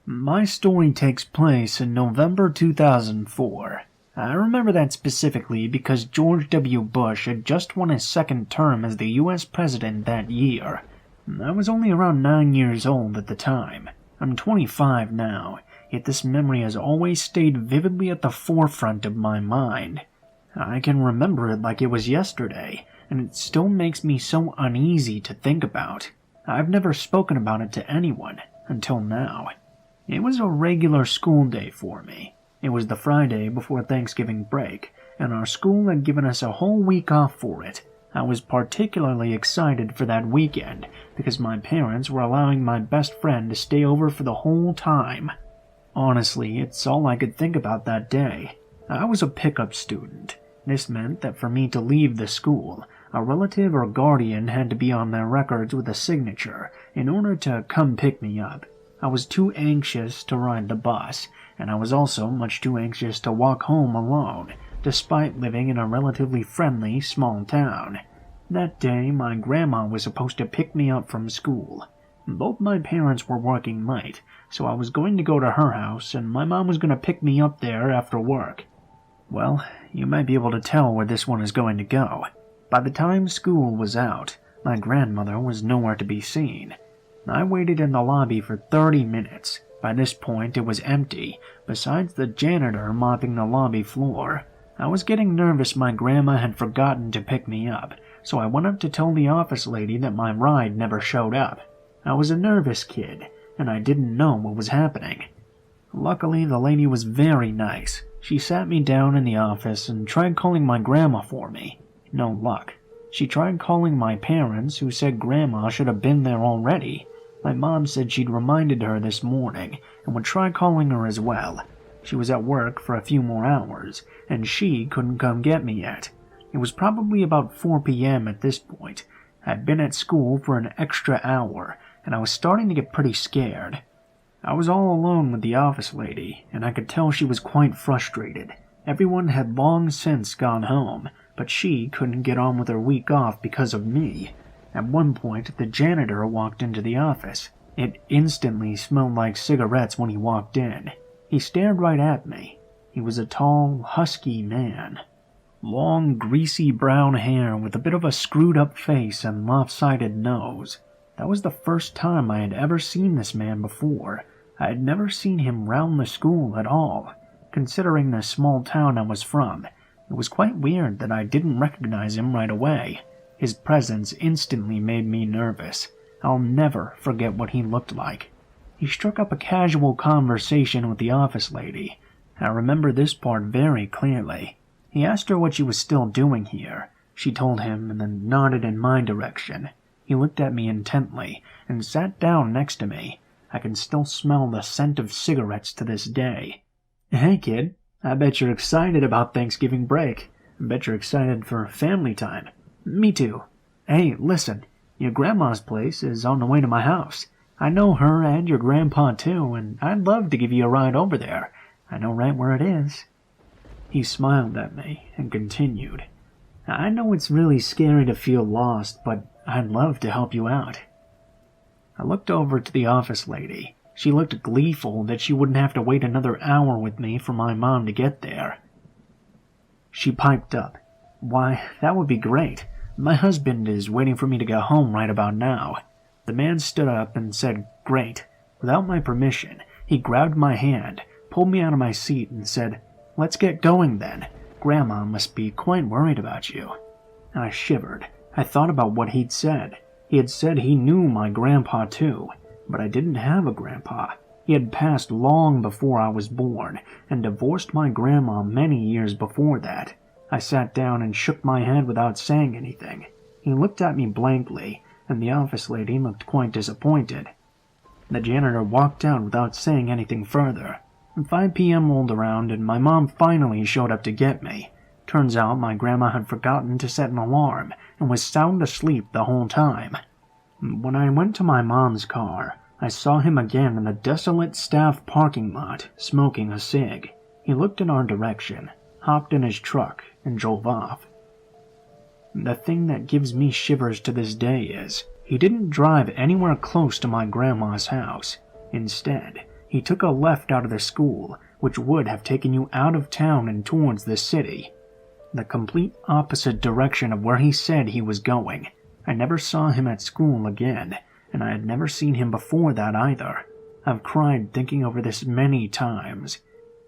My story takes place in November 2004. I remember that specifically because George W. Bush had just won his second term as the U.S. president that year. I was only around 9 years old at the time. I'm 25 now, yet this memory has always stayed vividly at the forefront of my mind. I can remember it like it was yesterday, and it still makes me so uneasy to think about. I've never spoken about it to anyone, until now. It was a regular school day for me. It was the Friday before Thanksgiving break, and our school had given us a whole week off for it. I was particularly excited for that weekend, because my parents were allowing my best friend to stay over for the whole time. Honestly, it's all I could think about that day. I was a pickup student. This meant that for me to leave the school, a relative or guardian had to be on their records with a signature in order to come pick me up. I was too anxious to ride the bus, and I was also much too anxious to walk home alone, despite living in a relatively friendly small town. That day, my grandma was supposed to pick me up from school. Both my parents were working late, so I was going to go to her house, and my mom was going to pick me up there after work. Well, you might be able to tell where this one is going to go. By the time school was out, my grandmother was nowhere to be seen. I waited in the lobby for 30 minutes. By this point, it was empty, besides the janitor mopping the lobby floor. I was getting nervous my grandma had forgotten to pick me up, so I went up to tell the office lady that my ride never showed up. I was a nervous kid, and I didn't know what was happening. Luckily, the lady was very nice. She sat me down in the office and tried calling my grandma for me. No luck. She tried calling my parents, who said grandma should have been there already. My mom said she'd reminded her this morning and would try calling her as well. She was at work for a few more hours, and she couldn't come get me yet. It was probably about 4 p.m. at this point. I'd been at school for an extra hour, and I was starting to get pretty scared. I was all alone with the office lady, and I could tell she was quite frustrated. Everyone had long since gone home, but she couldn't get on with her week off because of me. At one point, the janitor walked into the office. It instantly smelled like cigarettes when he walked in. He stared right at me. He was a tall, husky man. Long, greasy brown hair with a bit of a screwed-up face and lopsided nose. That was the first time I had ever seen this man before. I had never seen him round the school at all. Considering the small town I was from, it was quite weird that I didn't recognize him right away. His presence instantly made me nervous. I'll never forget what he looked like. He struck up a casual conversation with the office lady. I remember this part very clearly. He asked her what she was still doing here. She told him and then nodded in my direction. He looked at me intently and sat down next to me. I can still smell the scent of cigarettes to this day. "Hey kid, I bet you're excited about Thanksgiving break. I bet you're excited for family time." "Me too. Hey, listen, your grandma's place is on the way to my house. I know her and your grandpa too, and I'd love to give you a ride over there. I know right where it is." He smiled at me and continued, "I know it's really scary to feel lost, but I'd love to help you out." I looked over to the office lady. She looked gleeful that she wouldn't have to wait another hour with me for my mom to get there. She piped up, "Why, that would be great. My husband is waiting for me to get home right about now." The man stood up and said, "Great." Without my permission, he grabbed my hand, pulled me out of my seat, and said, "Let's get going then. Grandma must be quite worried about you." I shivered. I thought about what he'd said. He had said he knew my grandpa too, but I didn't have a grandpa. He had passed long before I was born, and divorced my grandma many years before that. I sat down and shook my head without saying anything. He looked at me blankly, and the office lady looked quite disappointed. The janitor walked out without saying anything further. 5 p.m. rolled around, and my mom finally showed up to get me. Turns out my grandma had forgotten to set an alarm, and was sound asleep the whole time. When I went to my mom's car, I saw him again in the desolate staff parking lot, smoking a cig. He looked in our direction, hopped in his truck, and drove off. The thing that gives me shivers to this day is, he didn't drive anywhere close to my grandma's house. Instead, He took a left out of the school, which would have taken you out of town and towards the city. The complete opposite direction of where he said he was going. I never saw him at school again, and I had never seen him before that either. I've cried thinking over this many times.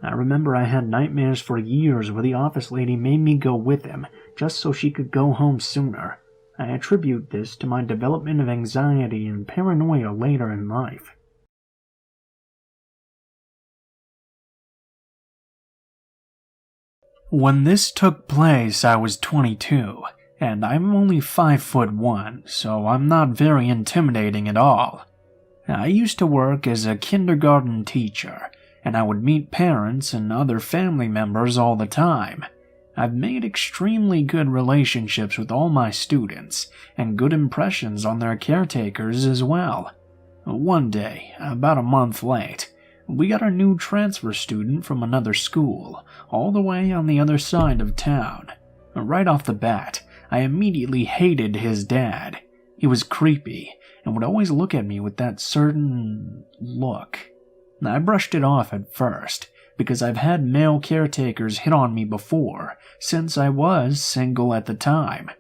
I remember I had nightmares for years where the office lady made me go with him, just so she could go home sooner. I attribute this to my development of anxiety and paranoia later in life. When this took place, I was 22, and I'm only 5'1", so I'm not very intimidating at all. I used to work as a kindergarten teacher, and I would meet parents and other family members all the time. I've made extremely good relationships with all my students, and good impressions on their caretakers as well. One day, about a month late, we got a new transfer student from another school, all the way on the other side of town. Right off the bat, I immediately hated his dad. He was creepy, and would always look at me with that certain look. I brushed it off at first, because I've had male caretakers hit on me before, since I was single at the time.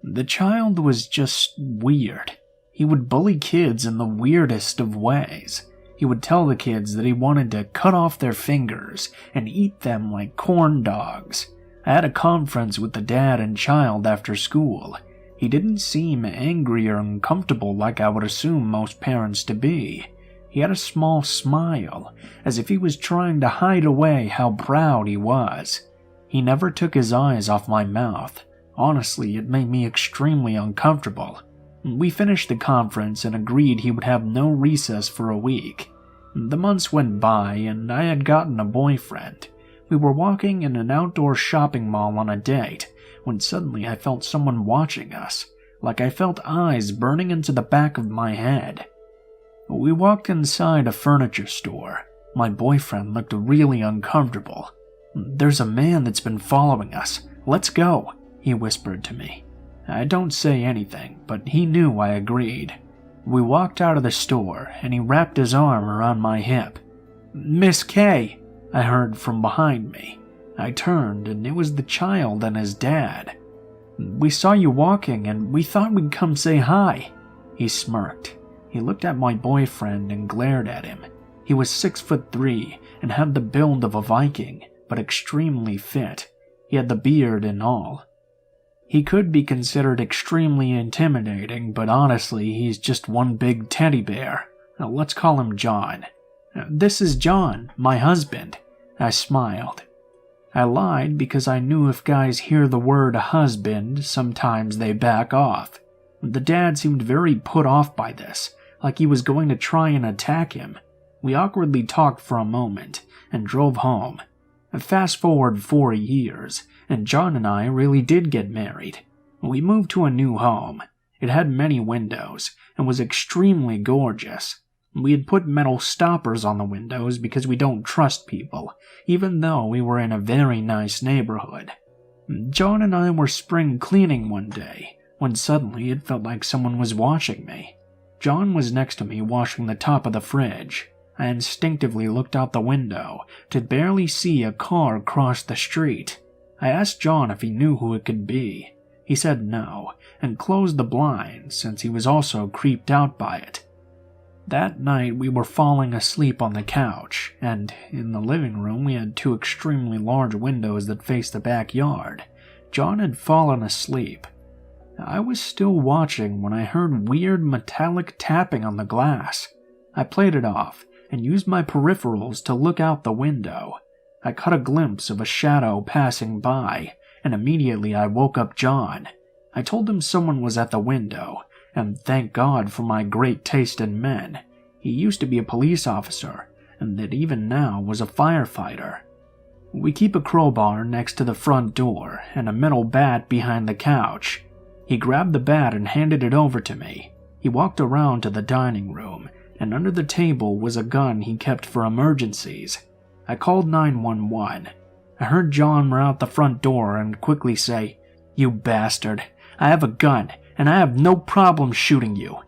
The child was just weird. He would bully kids in the weirdest of ways. He would tell the kids that he wanted to cut off their fingers and eat them like corn dogs. I had a conference with the dad and child after school. He didn't seem angry or uncomfortable like I would assume most parents to be. He had a small smile, as if he was trying to hide away how proud he was. He never took his eyes off my mouth. Honestly, it made me extremely uncomfortable. We finished the conference and agreed he would have no recess for a week. The months went by, and I had gotten a boyfriend. We were walking in an outdoor shopping mall on a date, when suddenly I felt someone watching us, like I felt eyes burning into the back of my head. We walked inside a furniture store. My boyfriend looked really uncomfortable. "There's a man that's been following us. Let's go," he whispered to me. I don't say anything, but he knew I agreed. We walked out of the store, and he wrapped his arm around my hip. "Miss K," I heard from behind me. I turned, and it was the child and his dad. "We saw you walking, and we thought we'd come say hi." He smirked. He looked at my boyfriend and glared at him. He was 6'3" and had the build of a Viking, but extremely fit. He had the beard and all. He could be considered extremely intimidating, but honestly, he's just one big teddy bear. Let's call him John. "This is John, my husband." I smiled. I lied because I knew if guys hear the word husband, sometimes they back off. The dad seemed very put off by this, like he was going to try and attack him. We awkwardly talked for a moment and drove home. Fast forward 4 years, and John and I really did get married. We moved to a new home. It had many windows and was extremely gorgeous. We had put metal stoppers on the windows because we don't trust people, even though we were in a very nice neighborhood. John and I were spring cleaning one day, when suddenly it felt like someone was watching me. John was next to me washing the top of the fridge. I instinctively looked out the window to barely see a car cross the street. I asked John if he knew who it could be. He said no, and closed the blinds since he was also creeped out by it. That night we were falling asleep on the couch, and in the living room we had 2 extremely large windows that faced the backyard. John had fallen asleep. I was still watching when I heard weird metallic tapping on the glass. I played it off and used my peripherals to look out the window. I caught a glimpse of a shadow passing by, and immediately I woke up John. I told him someone was at the window, and thank God for my great taste in men. He used to be a police officer, and that even now was a firefighter. We keep a crowbar next to the front door and a metal bat behind the couch. He grabbed the bat and handed it over to me. He walked around to the dining room, and under the table was a gun he kept for emergencies. I called 911. I heard John run out the front door and quickly say, "You bastard, I have a gun, and I have no problem shooting you."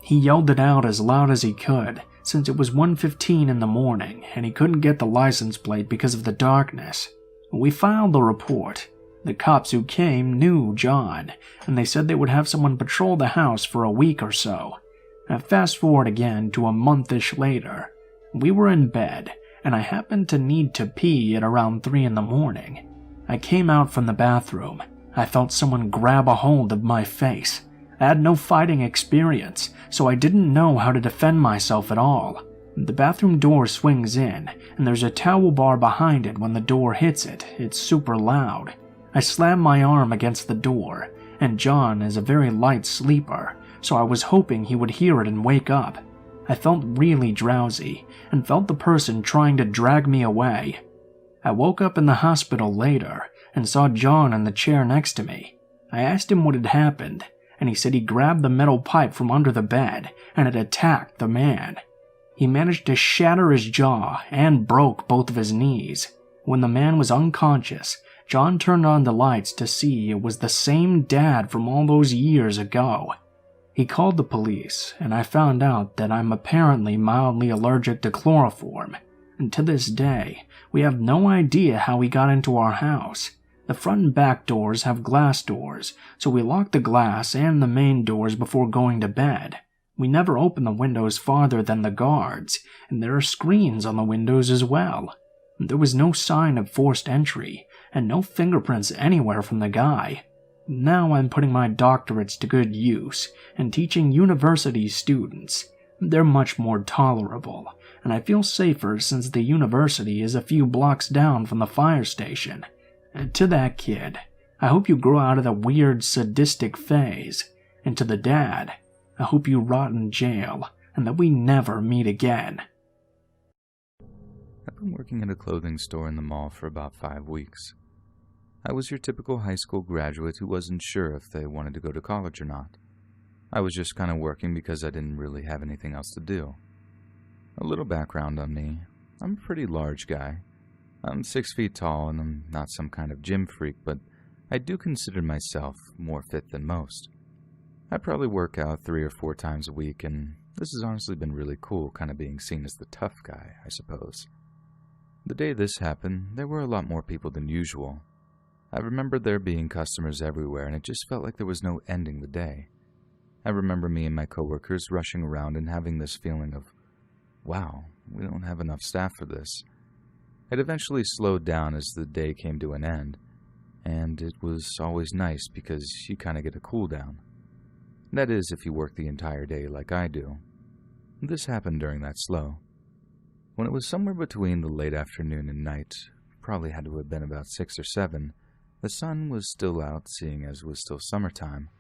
He yelled it out as loud as he could, since it was 1:15 in the morning and he couldn't get the license plate because of the darkness. We filed the report. The cops who came knew John, and they said they would have someone patrol the house for a week or so. Fast forward again to a month-ish later. We were in bed, and I happened to need to pee at around 3 in the morning. I came out from the bathroom. I felt someone grab a hold of my face. I had no fighting experience, so I didn't know how to defend myself at all. The bathroom door swings in, and there's a towel bar behind it when the door hits it. It's super loud. I slam my arm against the door, and John is a very light sleeper, so I was hoping he would hear it and wake up. I felt really drowsy, and felt the person trying to drag me away. I woke up in the hospital later, and saw John in the chair next to me. I asked him what had happened, and he said he grabbed the metal pipe from under the bed, and had attacked the man. He managed to shatter his jaw, and broke both of his knees. When the man was unconscious, John turned on the lights to see it was the same dad from all those years ago. He called the police, and I found out that I'm apparently mildly allergic to chloroform. And to this day, we have no idea how he got into our house. The front and back doors have glass doors, so we lock the glass and the main doors before going to bed. We never open the windows farther than the guards, and there are screens on the windows as well. There was no sign of forced entry, and no fingerprints anywhere from the guy. Now I'm putting my doctorates to good use and teaching university students. They're much more tolerable, and I feel safer since the university is a few blocks down from the fire station. To that kid, I hope you grow out of the weird sadistic phase. And to the dad, I hope you rot in jail and that we never meet again. I've been working at a clothing store in the mall for about 5 weeks. I was your typical high school graduate who wasn't sure if they wanted to go to college or not. I was just kind of working because I didn't really have anything else to do. A little background on me. I'm a pretty large guy. I'm 6 feet tall and I'm not some kind of gym freak, but I do consider myself more fit than most. I probably work out 3 or 4 times a week, and this has honestly been really cool, kind of being seen as the tough guy, I suppose. The day this happened, there were a lot more people than usual. I remember there being customers everywhere, and it just felt like there was no ending the day. I remember me and my coworkers rushing around and having this feeling of, wow, we don't have enough staff for this. It eventually slowed down as the day came to an end, and it was always nice because you kind of get a cool down. That is, if you work the entire day like I do. This happened during that slow. When it was somewhere between the late afternoon and night, probably had to have been about 6 or 7, the sun was still out, seeing as it was still summertime.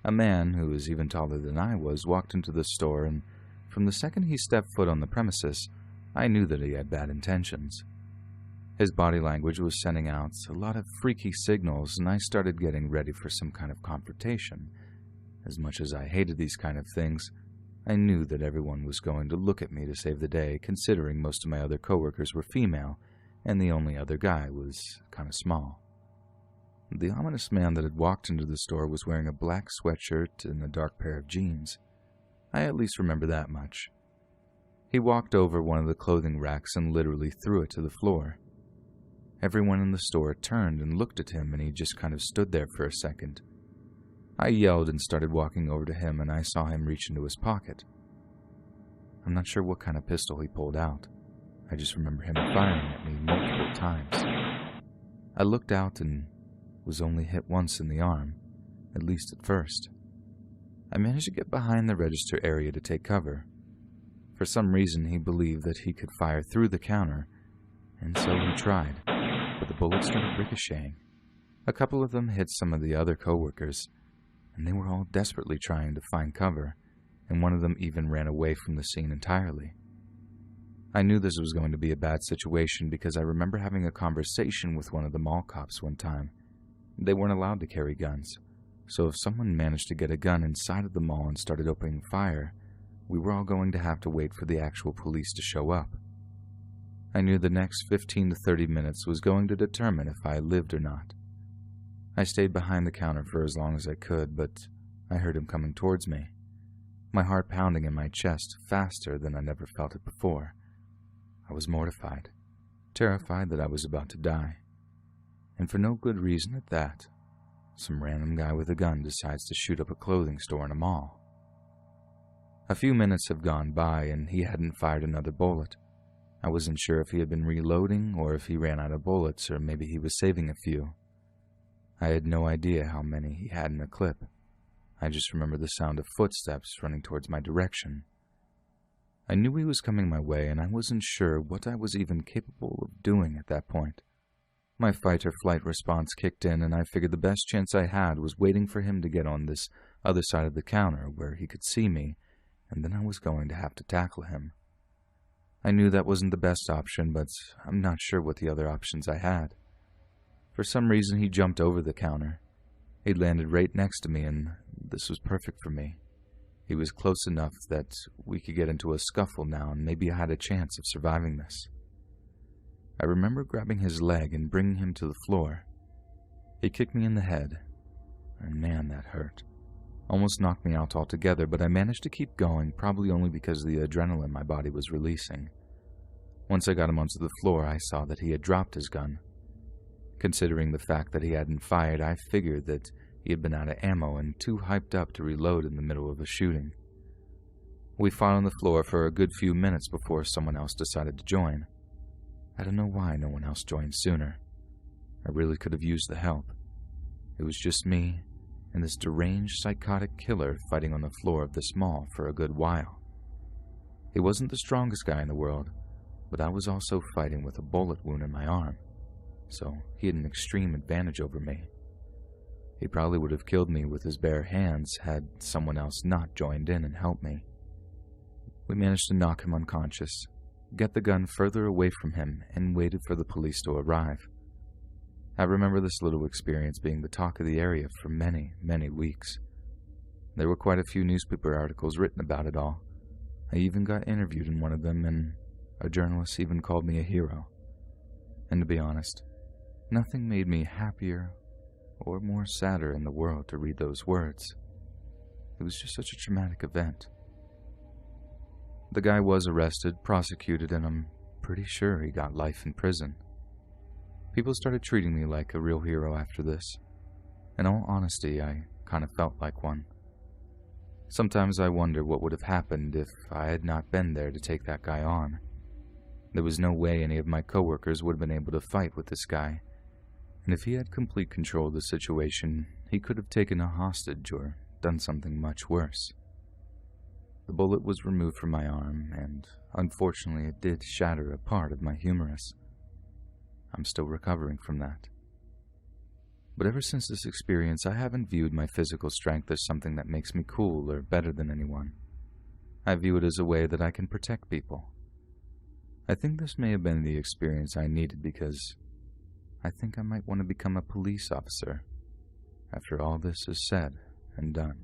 A man, who was even taller than I was, walked into the store, and from the second he stepped foot on the premises, I knew that he had bad intentions. His body language was sending out a lot of freaky signals, and I started getting ready for some kind of confrontation. As much as I hated these kind of things, I knew that everyone was going to look at me to save the day, considering most of my other coworkers were female, and the only other guy was kind of small. The ominous man that had walked into the store was wearing a black sweatshirt and a dark pair of jeans. I at least remember that much. He walked over one of the clothing racks and literally threw it to the floor. Everyone in the store turned and looked at him, and he just kind of stood there for a second. I yelled and started walking over to him, and I saw him reach into his pocket. I'm not sure what kind of pistol he pulled out. I just remember him firing at me multiple times. I looked out and was only hit once in the arm, at least at first. I managed to get behind the register area to take cover. For some reason, he believed that he could fire through the counter, and so he tried, but the bullets started ricocheting. A couple of them hit some of the other coworkers, and they were all desperately trying to find cover, and one of them even ran away from the scene entirely. I knew this was going to be a bad situation because I remember having a conversation with one of the mall cops one time. They weren't allowed to carry guns, so if someone managed to get a gun inside of the mall and started opening fire, we were all going to have to wait for the actual police to show up. I knew the next 15 to 30 minutes was going to determine if I lived or not. I stayed behind the counter for as long as I could, but I heard him coming towards me. my heart pounding in my chest faster than I never felt it before. I was mortified, terrified that I was about to die. And for no good reason at that. Some random guy with a gun decides to shoot up a clothing store in a mall. A few minutes have gone by and he hadn't fired another bullet. I wasn't sure if he had been reloading or if he ran out of bullets or maybe he was saving a few. I had no idea how many he had in a clip. I just remember the sound of footsteps running towards my direction. I knew he was coming my way and I wasn't sure what I was even capable of doing at that point. My fight-or-flight response kicked in and I figured the best chance I had was waiting for him to get on this other side of the counter where he could see me, and then I was going to have to tackle him. I knew that wasn't the best option, but I'm not sure what the other options I had. For some reason, he jumped over the counter. He landed right next to me, and this was perfect for me. He was close enough that we could get into a scuffle now, and maybe I had a chance of surviving this. I remember grabbing his leg and bringing him to the floor. He kicked me in the head, and man, that hurt. Almost knocked me out altogether, but I managed to keep going, probably only because the adrenaline my body was releasing. Once I got him onto the floor, I saw that he had dropped his gun. Considering the fact that he hadn't fired, I figured that he had been out of ammo and too hyped up to reload in the middle of a shooting. We fought on the floor for a good few minutes before someone else decided to join. I don't know why no one else joined sooner. I really could have used the help. It was just me and this deranged psychotic killer fighting on the floor of this mall for a good while. He wasn't the strongest guy in the world, but I was also fighting with a bullet wound in my arm, so he had an extreme advantage over me. He probably would have killed me with his bare hands had someone else not joined in and helped me. We managed to knock him unconscious, get the gun further away from him, and waited for the police to arrive. I remember this little experience being the talk of the area for many, many weeks. There were quite a few newspaper articles written about it all. I even got interviewed in one of them, and a journalist even called me a hero. And to be honest, nothing made me happier or more sadder in the world to read those words. It was just such a traumatic event. The guy was arrested, prosecuted, and I'm pretty sure he got life in prison. People started treating me like a real hero after this. In all honesty, I kind of felt like one. Sometimes I wonder what would have happened if I had not been there to take that guy on. There was no way any of my coworkers would have been able to fight with this guy, and if he had complete control of the situation, he could have taken a hostage or done something much worse. The bullet was removed from my arm, and unfortunately it did shatter a part of my humerus. I'm still recovering from that. But ever since this experience, I haven't viewed my physical strength as something that makes me cool or better than anyone. I view it as a way that I can protect people. I think this may have been the experience I needed because I think I might want to become a police officer after all this is said and done.